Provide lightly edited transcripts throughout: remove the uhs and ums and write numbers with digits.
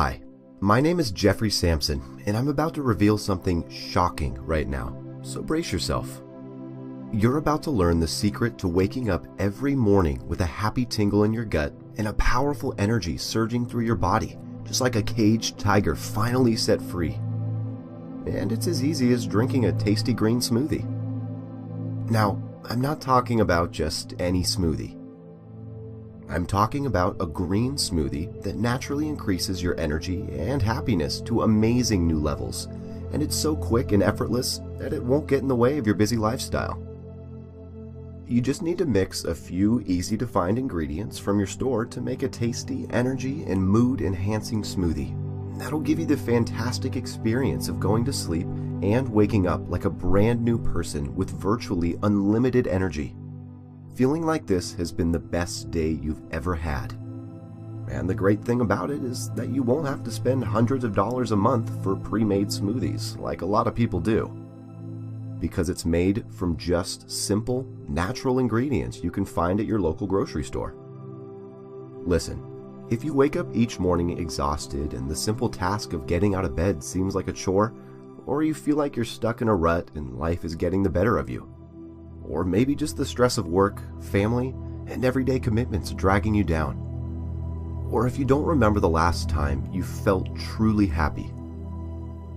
Hi, my name is Jeffrey Sampson, and I'm about to reveal something shocking right now, so brace yourself. You're about to learn the secret to waking up every morning with a happy tingle in your gut and a powerful energy surging through your body, just like a caged tiger finally set free. And it's as easy as drinking a tasty green smoothie. Now, I'm not talking about just any smoothie. I'm talking about a green smoothie that naturally increases your energy and happiness to amazing new levels, and it's so quick and effortless that it won't get in the way of your busy lifestyle. You just need to mix a few easy-to-find ingredients from your store to make a tasty, energy, and mood-enhancing smoothie. That'll give you the fantastic experience of going to sleep and waking up like a brand new person with virtually unlimited energy. Feeling like this has been the best day you've ever had. And the great thing about it is that you won't have to spend hundreds of dollars a month for pre-made smoothies like a lot of people do. Because it's made from just simple, natural ingredients you can find at your local grocery store. Listen, if you wake up each morning exhausted and the simple task of getting out of bed seems like a chore, or you feel like you're stuck in a rut and life is getting the better of you, or maybe just the stress of work, family, and everyday commitments dragging you down, or if you don't remember the last time you felt truly happy,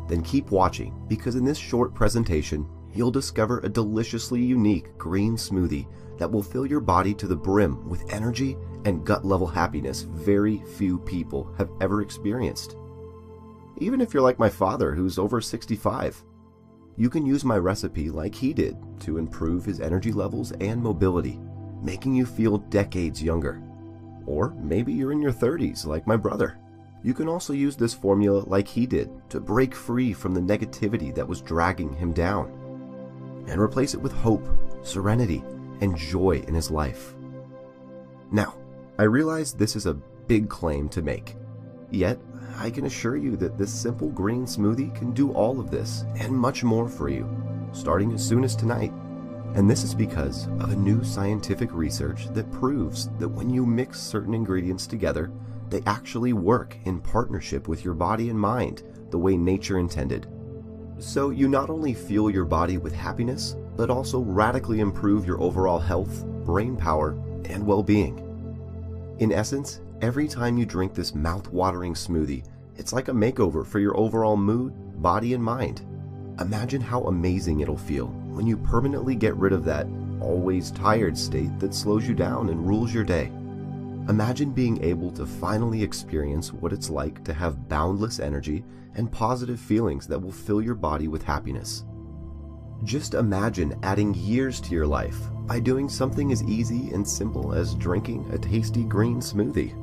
then keep watching, because in this short presentation, you'll discover a deliciously unique green smoothie that will fill your body to the brim with energy and gut-level happiness very few people have ever experienced. Even if you're like my father, who's over 65, you can use my recipe like he did to improve his energy levels and mobility, making you feel decades younger. Or maybe you're in your 30s like my brother. You can also use this formula like he did to break free from the negativity that was dragging him down, and replace it with hope, serenity, and joy in his life. Now, I realize this is a big claim to make, yet I can assure you that this simple green smoothie can do all of this and much more for you, starting as soon as tonight. And this is because of a new scientific research that proves that when you mix certain ingredients together, they actually work in partnership with your body and mind the way nature intended. So you not only fuel your body with happiness, but also radically improve your overall health, brain power, and well-being. In essence, every time you drink this mouth-watering smoothie, it's like a makeover for your overall mood, body, and mind. Imagine how amazing it'll feel when you permanently get rid of that always tired state that slows you down and rules your day. Imagine being able to finally experience what it's like to have boundless energy and positive feelings that will fill your body with happiness. Just imagine adding years to your life by doing something as easy and simple as drinking a tasty green smoothie.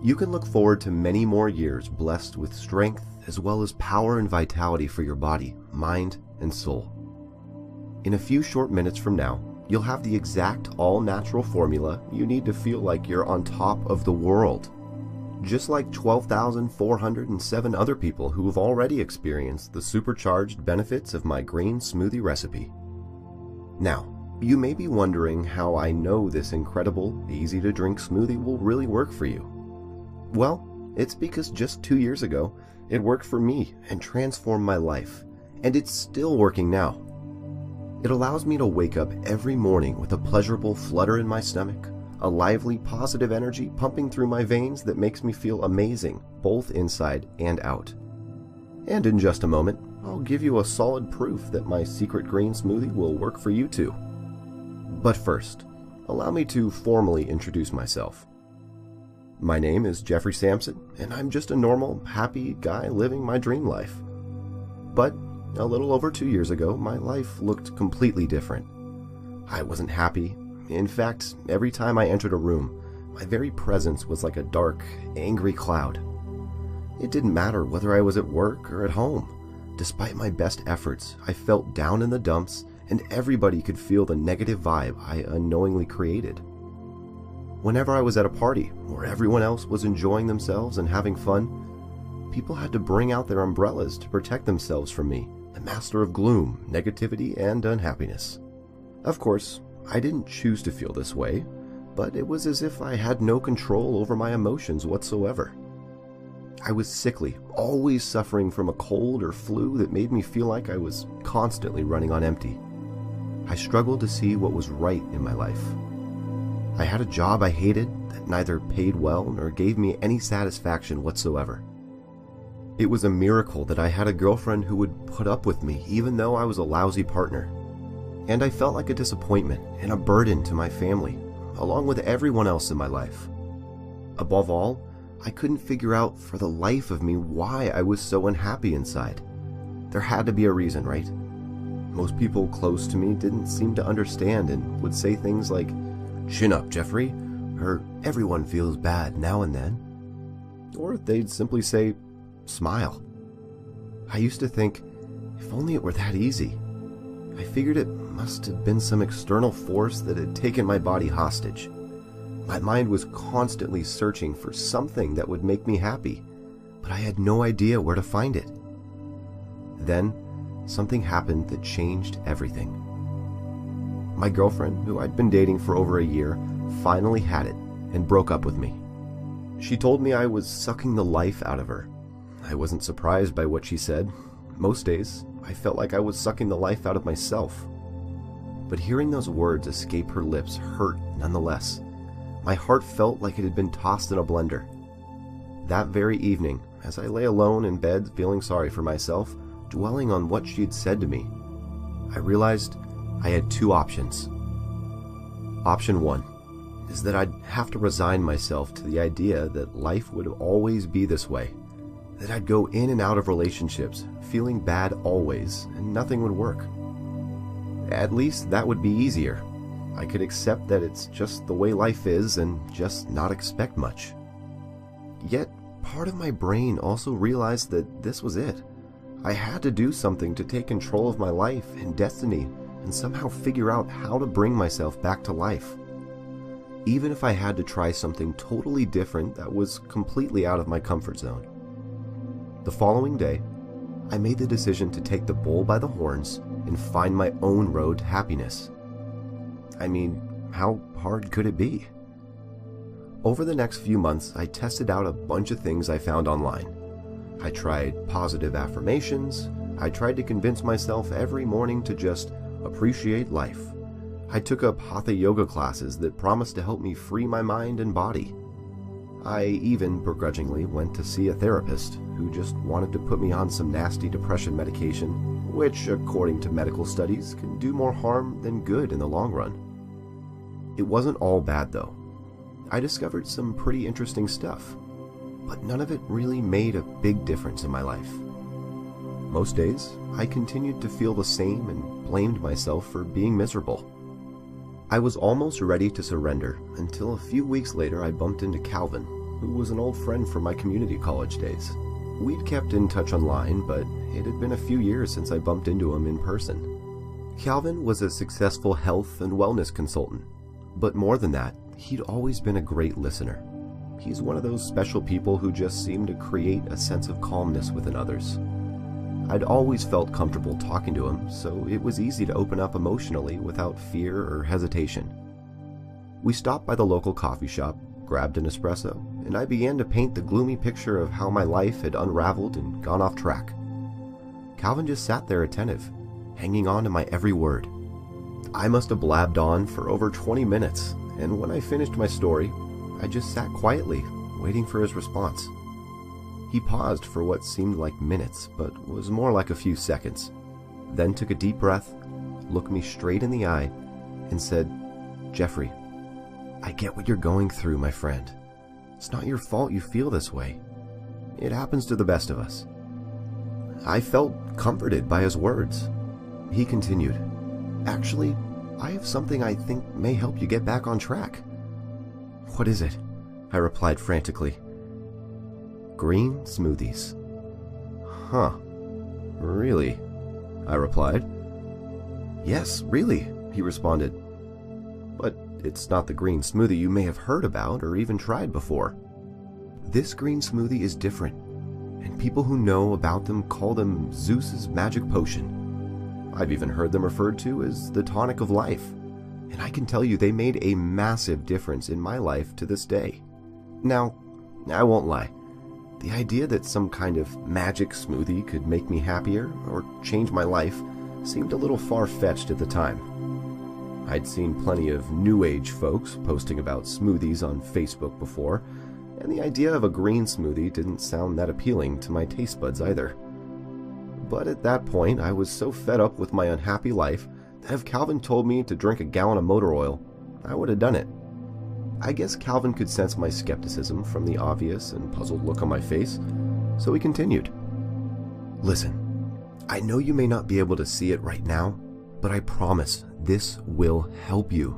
You can look forward to many more years blessed with strength as well as power and vitality for your body, mind, and soul. In a few short minutes from now, you'll have the exact all-natural formula you need to feel like you're on top of the world, just like 12,407 other people who have already experienced the supercharged benefits of my green smoothie recipe. Now, you may be wondering how I know this incredible, easy-to-drink smoothie will really work for you. Well, it's because just 2 years ago, it worked for me and transformed my life, and it's still working now. It allows me to wake up every morning with a pleasurable flutter in my stomach, a lively, positive energy pumping through my veins that makes me feel amazing, both inside and out. And in just a moment, I'll give you a solid proof that my secret green smoothie will work for you too. But first, allow me to formally introduce myself. My name is Jeffrey Sampson, and I'm just a normal, happy guy living my dream life. But a little over 2 years ago, my life looked completely different. I wasn't happy. In fact, every time I entered a room, my very presence was like a dark, angry cloud. It didn't matter whether I was at work or at home. Despite my best efforts, I felt down in the dumps, and everybody could feel the negative vibe I unknowingly created. Whenever I was at a party where everyone else was enjoying themselves and having fun, people had to bring out their umbrellas to protect themselves from me, the master of gloom, negativity, and unhappiness. Of course, I didn't choose to feel this way, but it was as if I had no control over my emotions whatsoever. I was sickly, always suffering from a cold or flu that made me feel like I was constantly running on empty. I struggled to see what was right in my life. I had a job I hated that neither paid well nor gave me any satisfaction whatsoever. It was a miracle that I had a girlfriend who would put up with me even though I was a lousy partner. And I felt like a disappointment and a burden to my family, along with everyone else in my life. Above all, I couldn't figure out for the life of me why I was so unhappy inside. There had to be a reason, right? Most people close to me didn't seem to understand and would say things like, "Chin up, Jeffrey," or "Everyone feels bad now and then." Or they'd simply say, "Smile." I used to think, if only it were that easy. I figured it must have been some external force that had taken my body hostage. My mind was constantly searching for something that would make me happy, but I had no idea where to find it. Then, something happened that changed everything. My girlfriend, who I'd been dating for over a year, finally had it and broke up with me. She told me I was sucking the life out of her. I wasn't surprised by what she said. Most days, I felt like I was sucking the life out of myself. But hearing those words escape her lips hurt nonetheless. My heart felt like it had been tossed in a blender. That very evening, as I lay alone in bed feeling sorry for myself, dwelling on what she had said to me, I realized I had two options. Option one is that I'd have to resign myself to the idea that life would always be this way, that I'd go in and out of relationships, feeling bad always, and nothing would work. At least that would be easier. I could accept that it's just the way life is and just not expect much. Yet, part of my brain also realized that this was it. I had to do something to take control of my life and destiny and somehow figure out how to bring myself back to life. Even if I had to try something totally different that was completely out of my comfort zone. The following day, I made the decision to take the bull by the horns and find my own road to happiness. I mean, how hard could it be? Over the next few months, I tested out a bunch of things I found online. I tried positive affirmations. I tried to convince myself every morning to just appreciate life. I took up hatha yoga classes that promised to help me free my mind and body. I even begrudgingly went to see a therapist who just wanted to put me on some nasty depression medication, which, according to medical studies, can do more harm than good in the long run. It wasn't all bad, though. I discovered some pretty interesting stuff, but none of it really made a big difference in my life. Most days, I continued to feel the same and blamed myself for being miserable. I was almost ready to surrender until a few weeks later I bumped into Calvin, who was an old friend from my community college days. We'd kept in touch online, but it had been a few years since I bumped into him in person. Calvin was a successful health and wellness consultant, but more than that, he'd always been a great listener. He's one of those special people who just seem to create a sense of calmness within others. I'd always felt comfortable talking to him, so it was easy to open up emotionally without fear or hesitation. We stopped by the local coffee shop, grabbed an espresso, and I began to paint the gloomy picture of how my life had unraveled and gone off track. Calvin just sat there attentive, hanging on to my every word. I must have blabbed on for over 20 minutes, and when I finished my story, I just sat quietly, waiting for his response. He paused for what seemed like minutes, but was more like a few seconds, then took a deep breath, looked me straight in the eye, and said, "Jeffrey, I get what you're going through, my friend. It's not your fault you feel this way. It happens to the best of us." I felt comforted by his words. He continued, "Actually, I have something I think may help you get back on track." "What is it?" I replied frantically. "Green smoothies." "Huh. Really?" I replied. "Yes, really," he responded. "But it's not the green smoothie you may have heard about or even tried before. This green smoothie is different, and people who know about them call them Zeus's magic potion. I've even heard them referred to as the tonic of life, and I can tell you they made a massive difference in my life to this day. Now, I won't lie. The idea that some kind of magic smoothie could make me happier or change my life seemed a little far-fetched at the time. I'd seen plenty of new age folks posting about smoothies on Facebook before, and the idea of a green smoothie didn't sound that appealing to my taste buds either. But at that point, I was so fed up with my unhappy life that if Calvin told me to drink a gallon of motor oil, I would have done it. I guess Calvin could sense my skepticism from the obvious and puzzled look on my face, so he continued. Listen, I know you may not be able to see it right now, but I promise this will help you.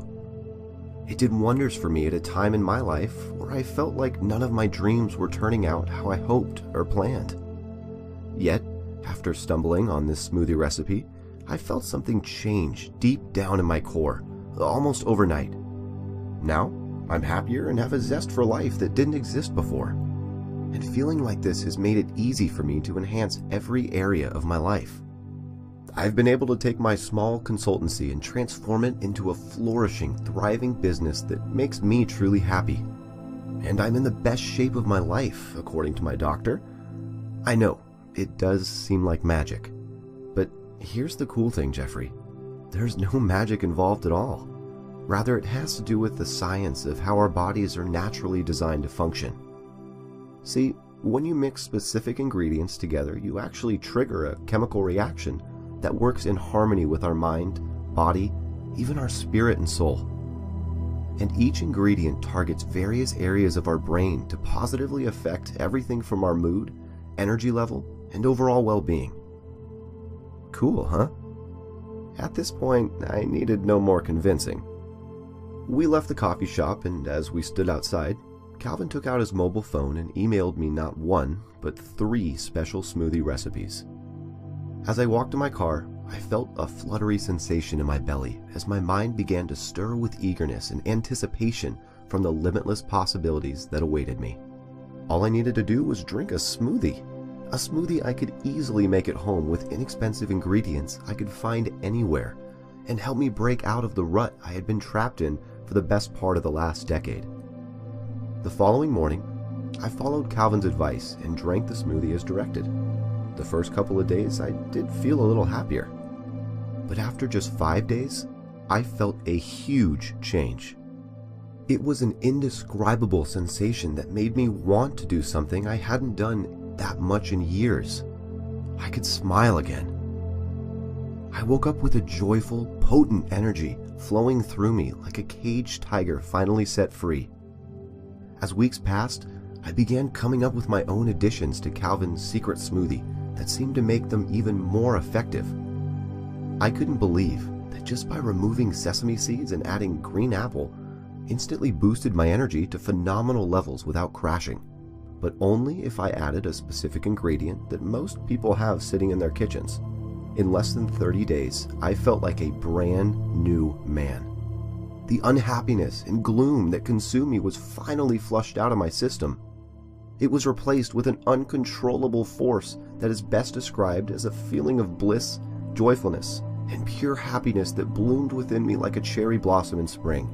It did wonders for me at a time in my life where I felt like none of my dreams were turning out how I hoped or planned. Yet, after stumbling on this smoothie recipe, I felt something change deep down in my core, almost overnight. Now, I'm happier and have a zest for life that didn't exist before. And feeling like this has made it easy for me to enhance every area of my life. I've been able to take my small consultancy and transform it into a flourishing, thriving business that makes me truly happy. And I'm in the best shape of my life, according to my doctor. I know, it does seem like magic. But here's the cool thing, Jeffrey. There's no magic involved at all. Rather, it has to do with the science of how our bodies are naturally designed to function. See, when you mix specific ingredients together, you actually trigger a chemical reaction that works in harmony with our mind, body, even our spirit and soul. And each ingredient targets various areas of our brain to positively affect everything from our mood, energy level, and overall well-being. Cool, huh? At this point, I needed no more convincing. We left the coffee shop, and as we stood outside, Calvin took out his mobile phone and emailed me not one, but 3 special smoothie recipes. As I walked to my car, I felt a fluttery sensation in my belly as my mind began to stir with eagerness and anticipation from the limitless possibilities that awaited me. All I needed to do was drink a smoothie I could easily make at home with inexpensive ingredients I could find anywhere, and help me break out of the rut I had been trapped in for the best part of the last decade. The following morning, I followed Calvin's advice and drank the smoothie as directed. The first couple of days, I did feel a little happier. But after just 5 days, I felt a huge change. It was an indescribable sensation that made me want to do something I hadn't done that much in years. I could smile again. I woke up with a joyful, potent energy flowing through me like a caged tiger finally set free. As weeks passed, I began coming up with my own additions to Calvin's secret smoothie that seemed to make them even more effective. I couldn't believe that just by removing sesame seeds and adding green apple instantly boosted my energy to phenomenal levels without crashing, but only if I added a specific ingredient that most people have sitting in their kitchens. In less than 30 days, I felt like a brand new man. The unhappiness and gloom that consumed me was finally flushed out of my system. It was replaced with an uncontrollable force that is best described as a feeling of bliss, joyfulness, and pure happiness that bloomed within me like a cherry blossom in spring.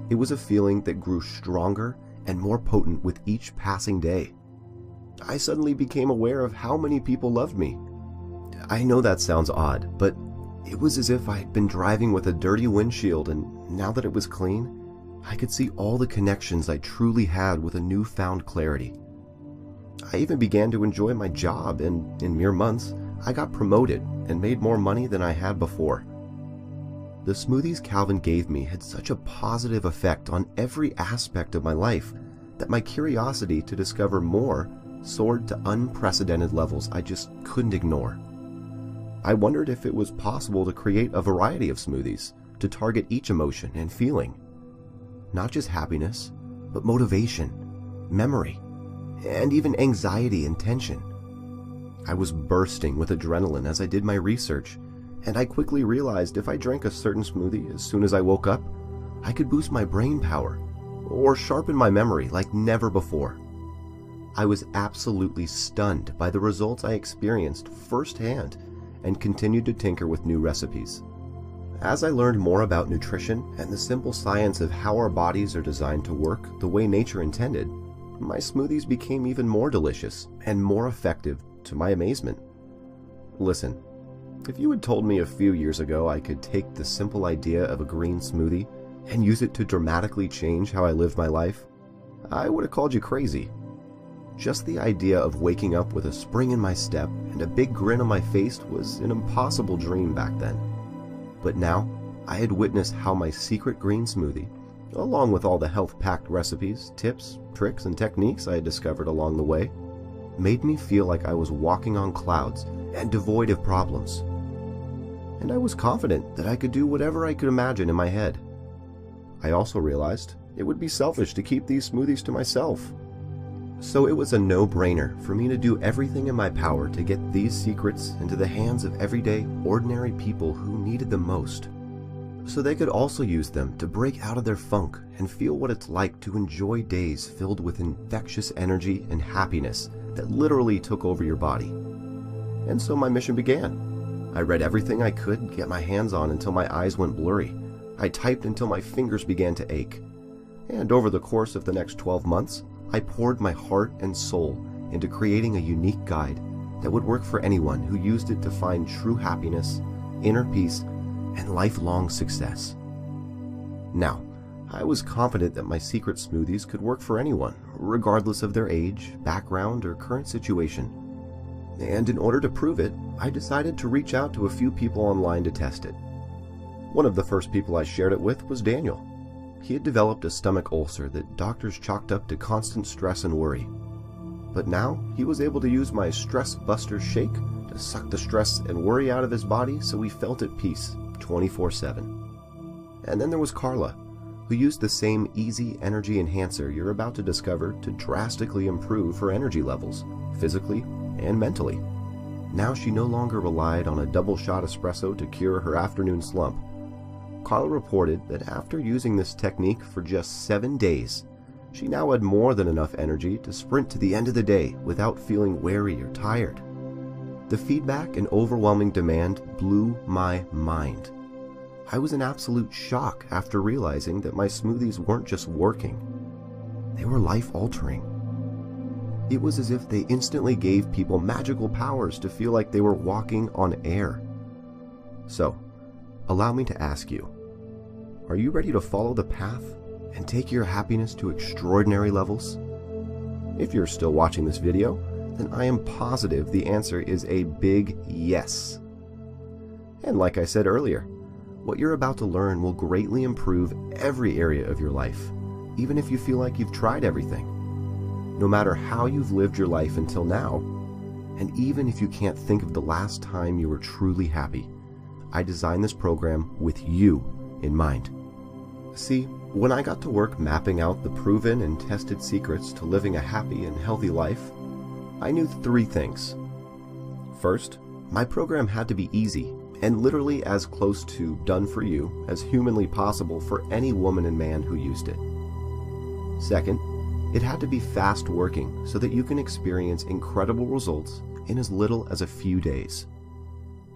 It was a feeling that grew stronger and more potent with each passing day. I suddenly became aware of how many people loved me. I know that sounds odd, but it was as if I had been driving with a dirty windshield, and now that it was clean, I could see all the connections I truly had with a newfound clarity. I even began to enjoy my job, and in mere months, I got promoted and made more money than I had before. The smoothies Calvin gave me had such a positive effect on every aspect of my life that my curiosity to discover more soared to unprecedented levels I just couldn't ignore. I wondered if it was possible to create a variety of smoothies to target each emotion and feeling. Not just happiness, but motivation, memory, and even anxiety and tension. I was bursting with adrenaline as I did my research, and I quickly realized if I drank a certain smoothie as soon as I woke up, I could boost my brain power or sharpen my memory like never before. I was absolutely stunned by the results I experienced firsthand and continued to tinker with new recipes. As I learned more about nutrition and the simple science of how our bodies are designed to work the way nature intended, my smoothies became even more delicious and more effective to my amazement. Listen, if you had told me a few years ago I could take the simple idea of a green smoothie and use it to dramatically change how I lived my life, I would have called you crazy. Just the idea of waking up with a spring in my step and a big grin on my face was an impossible dream back then. But now, I had witnessed how my secret green smoothie, along with all the health-packed recipes, tips, tricks, and techniques I had discovered along the way, made me feel like I was walking on clouds and devoid of problems. And I was confident that I could do whatever I could imagine in my head. I also realized it would be selfish to keep these smoothies to myself. So it was a no-brainer for me to do everything in my power to get these secrets into the hands of everyday, ordinary people who needed them most, so they could also use them to break out of their funk and feel what it's like to enjoy days filled with infectious energy and happiness that literally took over your body. And so my mission began. I read everything I could get my hands on until my eyes went blurry. I typed until my fingers began to ache. And over the course of the next 12 months, I poured my heart and soul into creating a unique guide that would work for anyone who used it to find true happiness, inner peace, and lifelong success. Now, I was confident that my secret smoothies could work for anyone, regardless of their age, background, or current situation. And in order to prove it, I decided to reach out to a few people online to test it. One of the first people I shared it with was Daniel. He had developed a stomach ulcer that doctors chalked up to constant stress and worry. But now he was able to use my Stress Buster shake to suck the stress and worry out of his body so he felt at peace 24/7. And then there was Carla, who used the same easy energy enhancer you're about to discover to drastically improve her energy levels, physically and mentally. Now she no longer relied on a double shot espresso to cure her afternoon slump. Carla reported that after using this technique for just 7 days, she now had more than enough energy to sprint to the end of the day without feeling weary or tired. The feedback and overwhelming demand blew my mind. I was in absolute shock after realizing that my smoothies weren't just working, they were life-altering. It was as if they instantly gave people magical powers to feel like they were walking on air. So, allow me to ask you, are you ready to follow the path and take your happiness to extraordinary levels? If you're still watching this video, then I am positive the answer is a big yes. And like I said earlier, what you're about to learn will greatly improve every area of your life, even if you feel like you've tried everything. No matter how you've lived your life until now, and even if you can't think of the last time you were truly happy, I designed this program with you in mind. See, when I got to work mapping out the proven and tested secrets to living a happy and healthy life, I knew 3 things. First, my program had to be easy and literally as close to done for you as humanly possible for any woman and man who used it. Second, it had to be fast working so that you can experience incredible results in as little as a few days.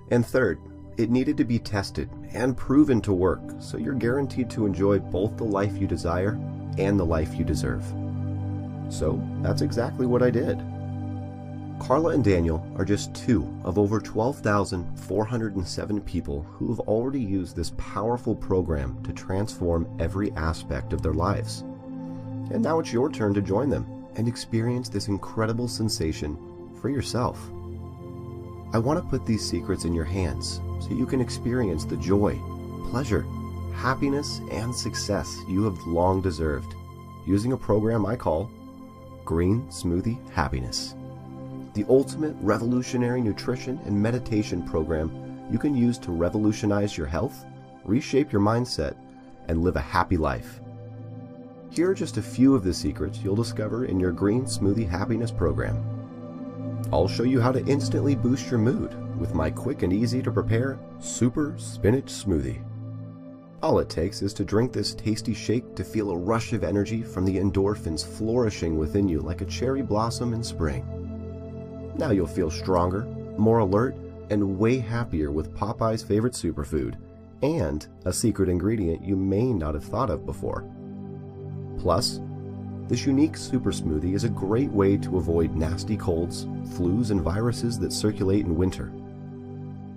And third, it needed to be tested and proven to work so you're guaranteed to enjoy both the life you desire and the life you deserve. So that's exactly what I did. Carla and Daniel are just 2 of over 12,407 people who have already used this powerful program to transform every aspect of their lives. And now it's your turn to join them and experience this incredible sensation for yourself. I want to put these secrets in your hands so you can experience the joy, pleasure, happiness, and success you have long deserved using a program I call Green Smoothie Happiness, the ultimate revolutionary nutrition and meditation program you can use to revolutionize your health, reshape your mindset, and live a happy life. Here are just a few of the secrets you'll discover in your Green Smoothie Happiness program. I'll show you how to instantly boost your mood with my quick and easy to prepare Super Spinach Smoothie. All it takes is to drink this tasty shake to feel a rush of energy from the endorphins flourishing within you like a cherry blossom in spring. Now you'll feel stronger, more alert, and way happier with Popeye's favorite superfood, and a secret ingredient you may not have thought of before. Plus, This unique super smoothie is a great way to avoid nasty colds, flus, and viruses that circulate in winter.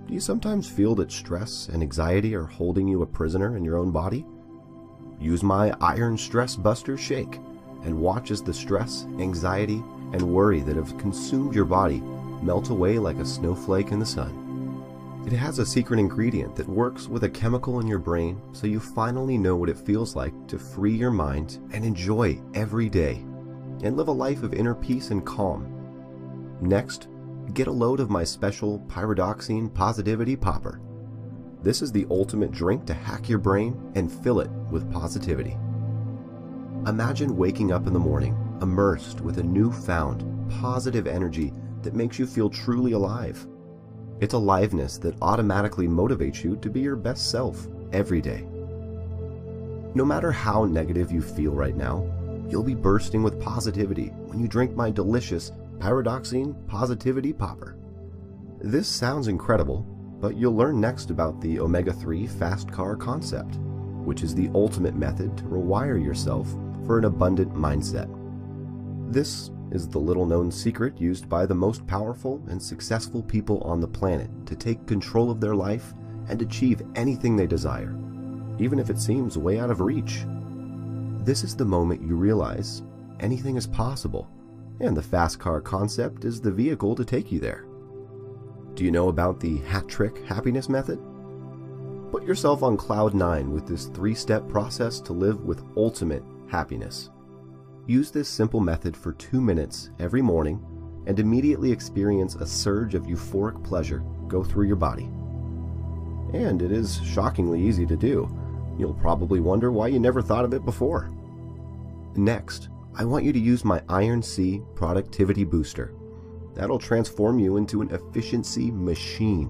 Do you sometimes feel that stress and anxiety are holding you a prisoner in your own body? Use my Iron Stress Buster Shake and watch as the stress, anxiety, and worry that have consumed your body melt away like a snowflake in the sun. It has a secret ingredient that works with a chemical in your brain so you finally know what it feels like to free your mind and enjoy every day and live a life of inner peace and calm. Next, get a load of my special pyridoxine positivity popper. This is the ultimate drink to hack your brain and fill it with positivity. Imagine waking up in the morning immersed with a newfound positive energy that makes you feel truly alive. It's aliveness that automatically motivates you to be your best self every day. No matter how negative you feel right now, you'll be bursting with positivity when you drink my delicious pyridoxine positivity popper. This sounds incredible, but you'll learn next about the omega-3 fast car concept, which is the ultimate method to rewire yourself for an abundant mindset. This is the little-known secret used by the most powerful and successful people on the planet to take control of their life and achieve anything they desire, even if it seems way out of reach. This is the moment you realize anything is possible, and the fast car concept is the vehicle to take you there. Do you know about the hat trick happiness method? Put yourself on cloud 9 with this 3-step process to live with ultimate happiness. Use this simple method for 2 minutes every morning and immediately experience a surge of euphoric pleasure go through your body. And it is shockingly easy to do. You'll probably wonder why you never thought of it before. Next, I want you to use my Iron C Productivity Booster. That'll transform you into an efficiency machine.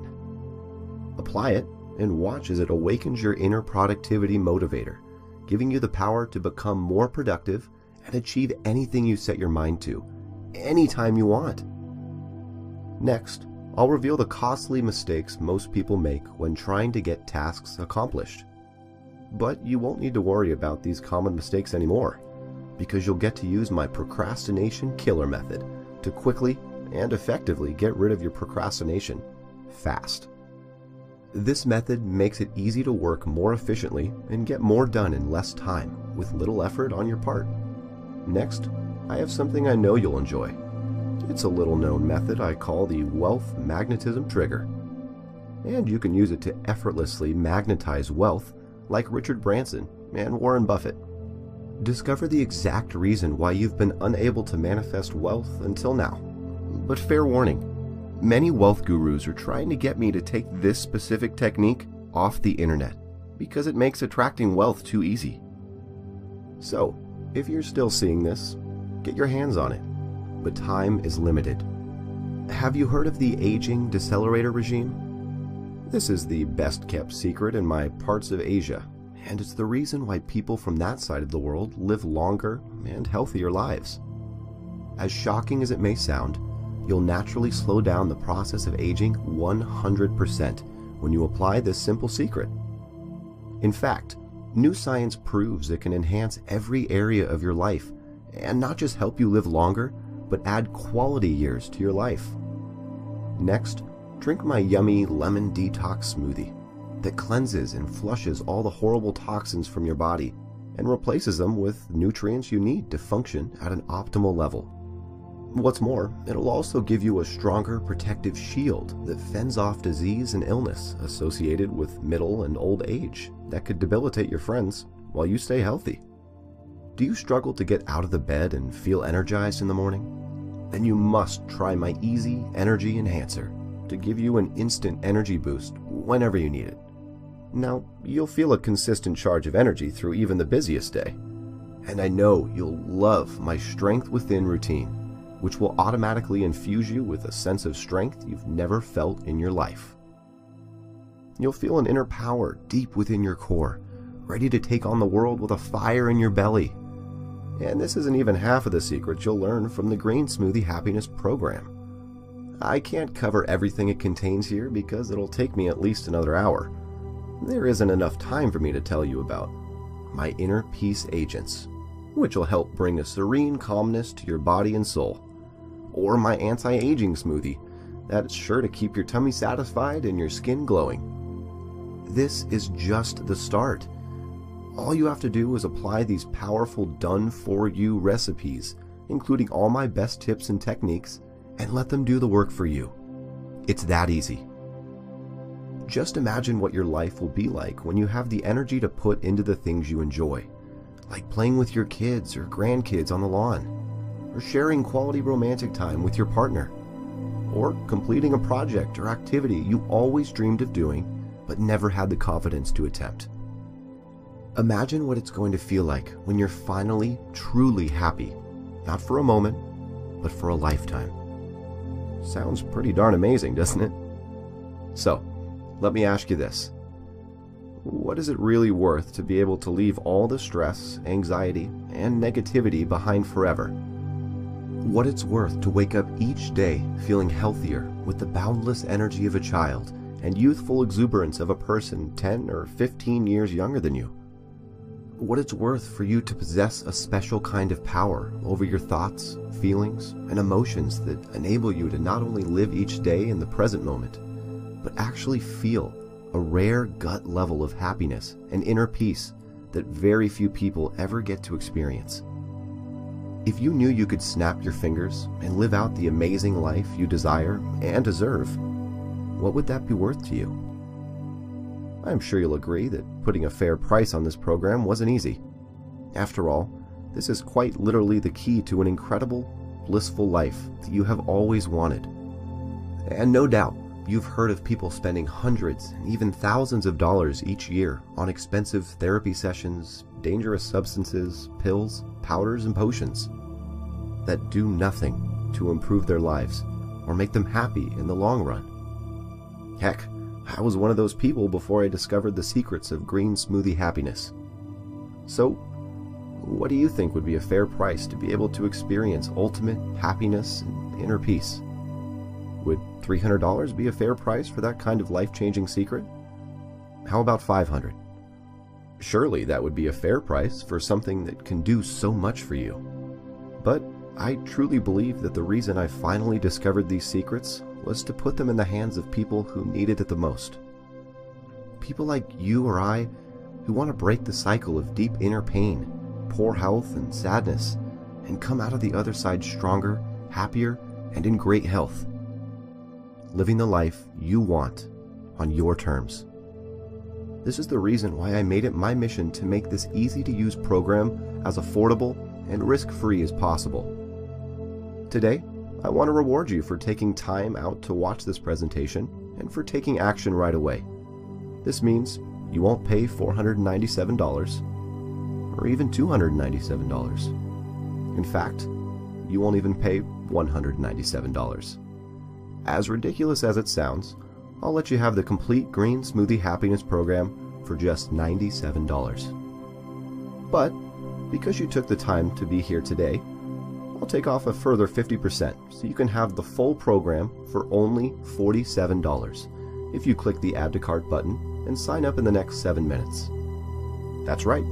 Apply it and watch as it awakens your inner productivity motivator, giving you the power to become more productive and achieve anything you set your mind to, anytime you want. Next, I'll reveal the costly mistakes most people make when trying to get tasks accomplished. But you won't need to worry about these common mistakes anymore, because you'll get to use my procrastination killer method to quickly and effectively get rid of your procrastination fast. This method makes it easy to work more efficiently and get more done in less time with little effort on your part. Next, I have something I know you'll enjoy. It's a little-known method I call the Wealth Magnetism Trigger. And you can use it to effortlessly magnetize wealth like Richard Branson and Warren Buffett. Discover the exact reason why you've been unable to manifest wealth until now. But fair warning, many wealth gurus are trying to get me to take this specific technique off the internet because it makes attracting wealth too easy. So, if you're still seeing this, get your hands on it, but time is limited. Have you heard of the aging decelerator regime? This is the best kept secret in my parts of Asia, and it's the reason why people from that side of the world live longer and healthier lives. As shocking as it may sound, you'll naturally slow down the process of aging 100% when you apply this simple secret. In fact, new science proves it can enhance every area of your life and not just help you live longer, but add quality years to your life. Next, drink my yummy lemon detox smoothie that cleanses and flushes all the horrible toxins from your body and replaces them with nutrients you need to function at an optimal level. What's more, it'll also give you a stronger protective shield that fends off disease and illness associated with middle and old age that could debilitate your friends while you stay healthy. Do you struggle to get out of the bed and feel energized in the morning? Then you must try my Easy Energy Enhancer to give you an instant energy boost whenever you need it. Now, you'll feel a consistent charge of energy through even the busiest day. And I know you'll love my Strength Within routine, which will automatically infuse you with a sense of strength you've never felt in your life. You'll feel an inner power deep within your core, ready to take on the world with a fire in your belly. And this isn't even half of the secrets you'll learn from the Green Smoothie Happiness program. I can't cover everything it contains here because it'll take me at least another hour. There isn't enough time for me to tell you about my inner peace agents, which will help bring a serene calmness to your body and soul. Or my anti-aging smoothie, that's sure to keep your tummy satisfied and your skin glowing. This is just the start. All you have to do is apply these powerful done-for-you recipes, including all my best tips and techniques, and let them do the work for you. It's that easy. Just imagine what your life will be like when you have the energy to put into the things you enjoy, like playing with your kids or grandkids on the lawn, or sharing quality romantic time with your partner, or completing a project or activity you always dreamed of doing but never had the confidence to attempt. Imagine what it's going to feel like when you're finally, truly happy, not for a moment, but for a lifetime. Sounds pretty darn amazing, doesn't it? So, let me ask you this. What is it really worth to be able to leave all the stress, anxiety, and negativity behind forever? What it's worth to wake up each day feeling healthier with the boundless energy of a child and youthful exuberance of a person 10 or 15 years younger than you? What it's worth for you to possess a special kind of power over your thoughts, feelings, and emotions that enable you to not only live each day in the present moment, but actually feel a rare gut level of happiness and inner peace that very few people ever get to experience. If you knew you could snap your fingers and live out the amazing life you desire and deserve, what would that be worth to you? I'm sure you'll agree that putting a fair price on this program wasn't easy. After all, this is quite literally the key to an incredible, blissful life that you have always wanted. And no doubt, you've heard of people spending hundreds and even thousands of dollars each year on expensive therapy sessions, dangerous substances, pills, powders, and potions that do nothing to improve their lives or make them happy in the long run. Heck, I was one of those people before I discovered the secrets of green smoothie happiness. So, what do you think would be a fair price to be able to experience ultimate happiness and inner peace? Would $300 be a fair price for that kind of life-changing secret? How about $500? Surely that would be a fair price for something that can do so much for you. But I truly believe that the reason I finally discovered these secrets was to put them in the hands of people who needed it the most. People like you or I who want to break the cycle of deep inner pain, poor health, and sadness, and come out of the other side stronger, happier, and in great health. Living the life you want on your terms. This is the reason why I made it my mission to make this easy-to-use program as affordable and risk-free as possible. Today, I want to reward you for taking time out to watch this presentation and for taking action right away. This means you won't pay $497 or even $297. In fact, you won't even pay $197. As ridiculous as it sounds, I'll let you have the complete Green Smoothie Happiness program for just $97. But because you took the time to be here today, I'll take off a further 50% so you can have the full program for only $47 if you click the Add to Cart button and sign up in the next 7 minutes. That's right,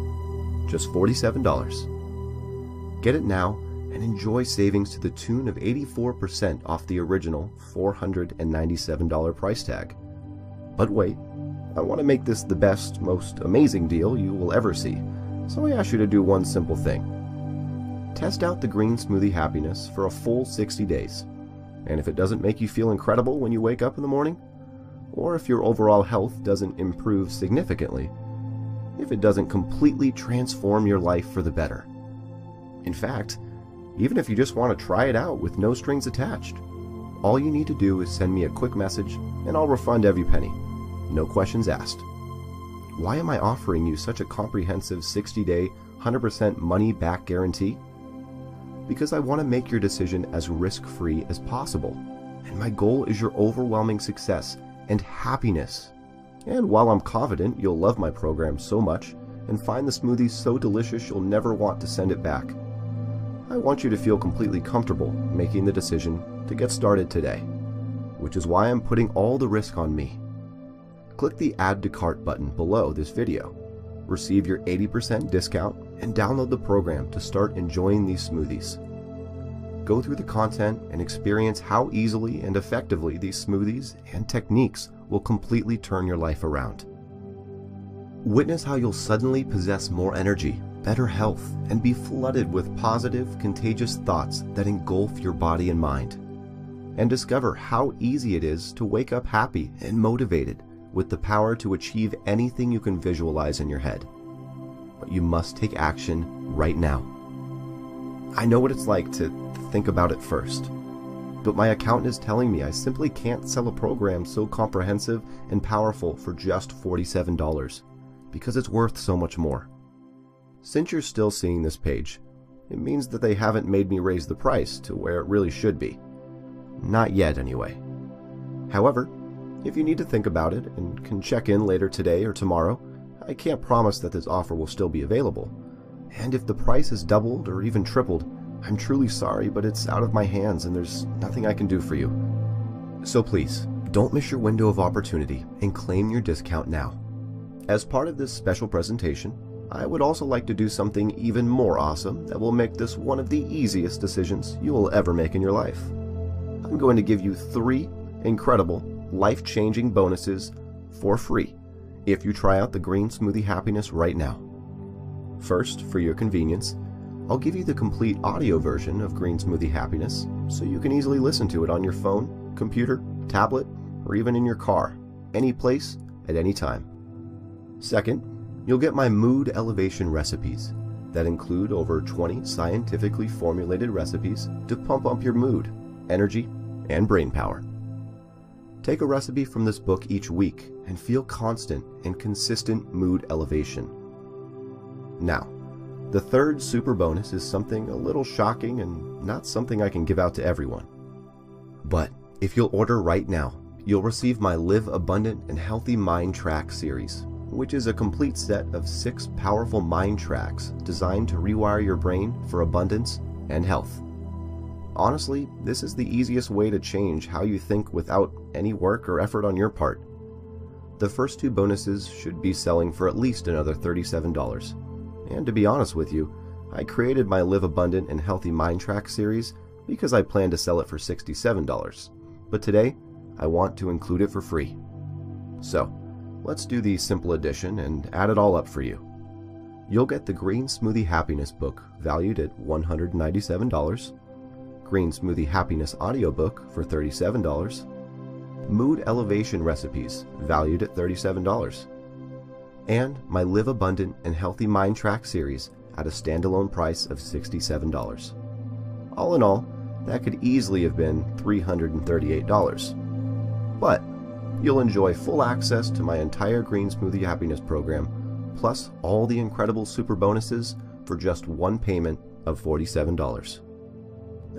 just $47. Get it now and enjoy savings to the tune of 84% off the original $497 price tag. But wait, I want to make this the best, most amazing deal you will ever see, so I ask you to do one simple thing. Test out the Green Smoothie Happiness for a full 60 days, and if it doesn't make you feel incredible when you wake up in the morning, or if your overall health doesn't improve significantly, if it doesn't completely transform your life for the better. In fact, even if you just want to try it out with no strings attached, all you need to do is send me a quick message and I'll refund every penny. No questions asked. Why am I offering you such a comprehensive 60-day, 100% money-back guarantee? Because I want to make your decision as risk-free as possible, and my goal is your overwhelming success and happiness. And while I'm confident you'll love my program so much and find the smoothies so delicious you'll never want to send it back, I want you to feel completely comfortable making the decision to get started today, which is why I'm putting all the risk on me. Click the Add to Cart button below this video, receive your 80% discount, and download the program to start enjoying these smoothies. Go through the content and experience how easily and effectively these smoothies and techniques will completely turn your life around. Witness how you'll suddenly possess more energy, better health, and be flooded with positive, contagious thoughts that engulf your body and mind. And discover how easy it is to wake up happy and motivated with the power to achieve anything you can visualize in your head. But you must take action right now. I know what it's like to think about it first, but my accountant is telling me I simply can't sell a program so comprehensive and powerful for just $47 because it's worth so much more. Since you're still seeing this page, it means that they haven't made me raise the price to where it really should be. Not yet, anyway. However, if you need to think about it and can check in later today or tomorrow, I can't promise that this offer will still be available. And if the price has doubled or even tripled, I'm truly sorry, but it's out of my hands and there's nothing I can do for you. So please, don't miss your window of opportunity and claim your discount now. As part of this special presentation, I would also like to do something even more awesome that will make this one of the easiest decisions you will ever make in your life. I'm going to give you 3 incredible, life-changing bonuses for free if you try out the Green Smoothie Happiness right now. First, for your convenience, I'll give you the complete audio version of Green Smoothie Happiness so you can easily listen to it on your phone, computer, tablet, or even in your car, any place, at any time. Second, you'll get my mood elevation recipes that include over 20 scientifically formulated recipes to pump up your mood, energy, and brain power. Take a recipe from this book each week and feel constant and consistent mood elevation. Now, the third super bonus is something a little shocking and not something I can give out to everyone. But if you'll order right now, you'll receive my Live Abundant and Healthy Mind Track series, which is a complete set of 6 powerful mind tracks designed to rewire your brain for abundance and health. Honestly, this is the easiest way to change how you think without any work or effort on your part. The first 2 bonuses should be selling for at least another $37. And to be honest with you, I created my Live Abundant and Healthy Mind Track series because I plan to sell it for $67. But today, I want to include it for free. So, let's do the simple addition and add it all up for you. You'll get the Green Smoothie Happiness book valued at $197, Green Smoothie Happiness audiobook for $37, Mood Elevation Recipes valued at $37, and my Live Abundant and Healthy Mind Track series at a standalone price of $67. All in all, that could easily have been $338. But you'll enjoy full access to my entire Green Smoothie Happiness program, plus all the incredible super bonuses for just one payment of $47.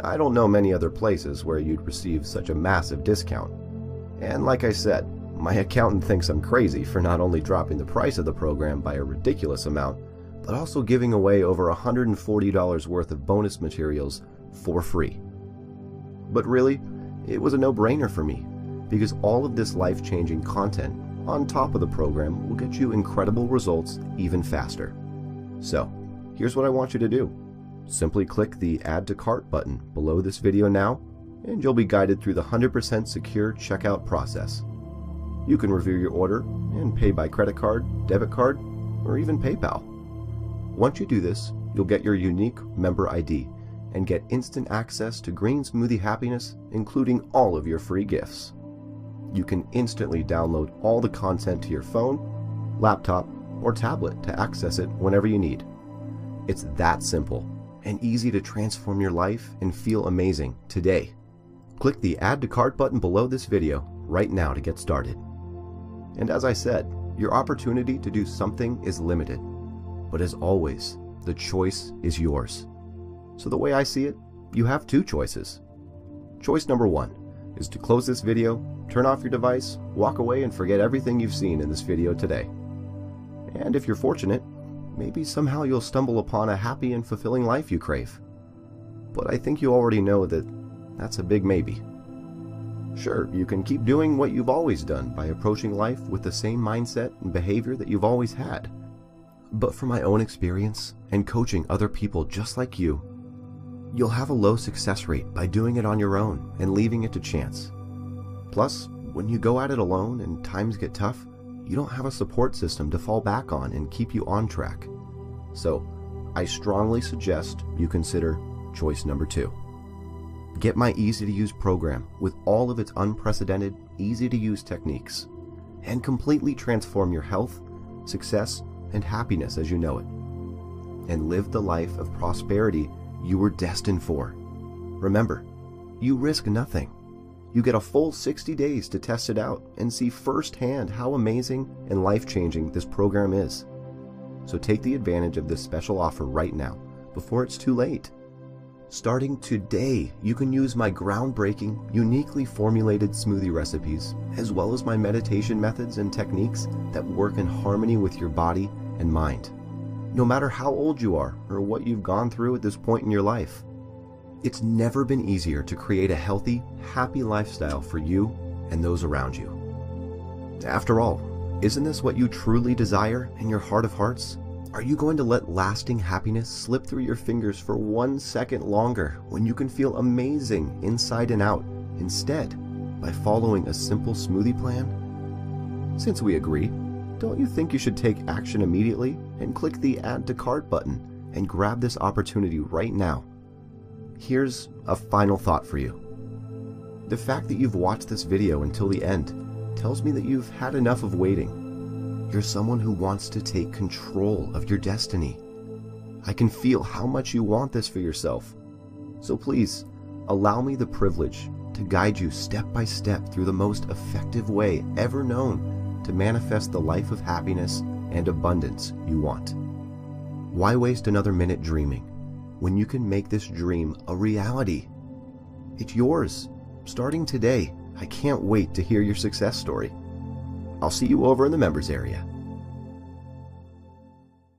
I don't know many other places where you'd receive such a massive discount. And like I said, my accountant thinks I'm crazy for not only dropping the price of the program by a ridiculous amount, but also giving away over $140 worth of bonus materials for free. But really, it was a no-brainer for me, because all of this life-changing content on top of the program will get you incredible results even faster. So, here's what I want you to do. Simply click the Add to Cart button below this video now, and you'll be guided through the 100% secure checkout process. You can review your order and pay by credit card, debit card, or even PayPal. Once you do this, you'll get your unique member ID and get instant access to Green Smoothie Happiness, including all of your free gifts. You can instantly download all the content to your phone, laptop, or tablet to access it whenever you need. It's that simple and easy to transform your life and feel amazing today. Click the Add to Cart button below this video right now to get started. And as I said, your opportunity to do something is limited. But as always, the choice is yours. So the way I see it, you have 2 choices. Choice number 1 is to close this video, turn off your device, walk away and forget everything you've seen in this video today. And if you're fortunate, maybe somehow you'll stumble upon a happy and fulfilling life you crave. But I think you already know that that's a big maybe. Sure, you can keep doing what you've always done by approaching life with the same mindset and behavior that you've always had. But from my own experience and coaching other people just like you, you'll have a low success rate by doing it on your own and leaving it to chance. Plus, when you go at it alone and times get tough, you don't have a support system to fall back on and keep you on track. So, I strongly suggest you consider choice number 2. Get my easy-to-use program with all of its unprecedented, easy-to-use techniques, and completely transform your health, success, and happiness as you know it, and live the life of prosperity you were destined for. Remember, you risk nothing. You get a full 60 days to test it out and see firsthand how amazing and life-changing this program is. So take the advantage of this special offer right now, before it's too late. Starting today, you can use my groundbreaking, uniquely formulated smoothie recipes, as well as my meditation methods and techniques that work in harmony with your body and mind, no matter how old you are or what you've gone through at this point in your life. It's never been easier to create a healthy, happy lifestyle for you and those around you. After all, isn't this what you truly desire in your heart of hearts? Are you going to let lasting happiness slip through your fingers for 1 second longer when you can feel amazing inside and out instead by following a simple smoothie plan? Since we agree, don't you think you should take action immediately and click the Add to Cart button and grab this opportunity right now? Here's a final thought for you. The fact that you've watched this video until the end tells me that you've had enough of waiting. You're someone who wants to take control of your destiny. I can feel how much you want this for yourself. So please, allow me the privilege to guide you step by step through the most effective way ever known to manifest the life of happiness and abundance you want. Why waste another minute dreaming when you can make this dream a reality? It's yours, starting today. I can't wait to hear your success story. I'll see you over in the members area.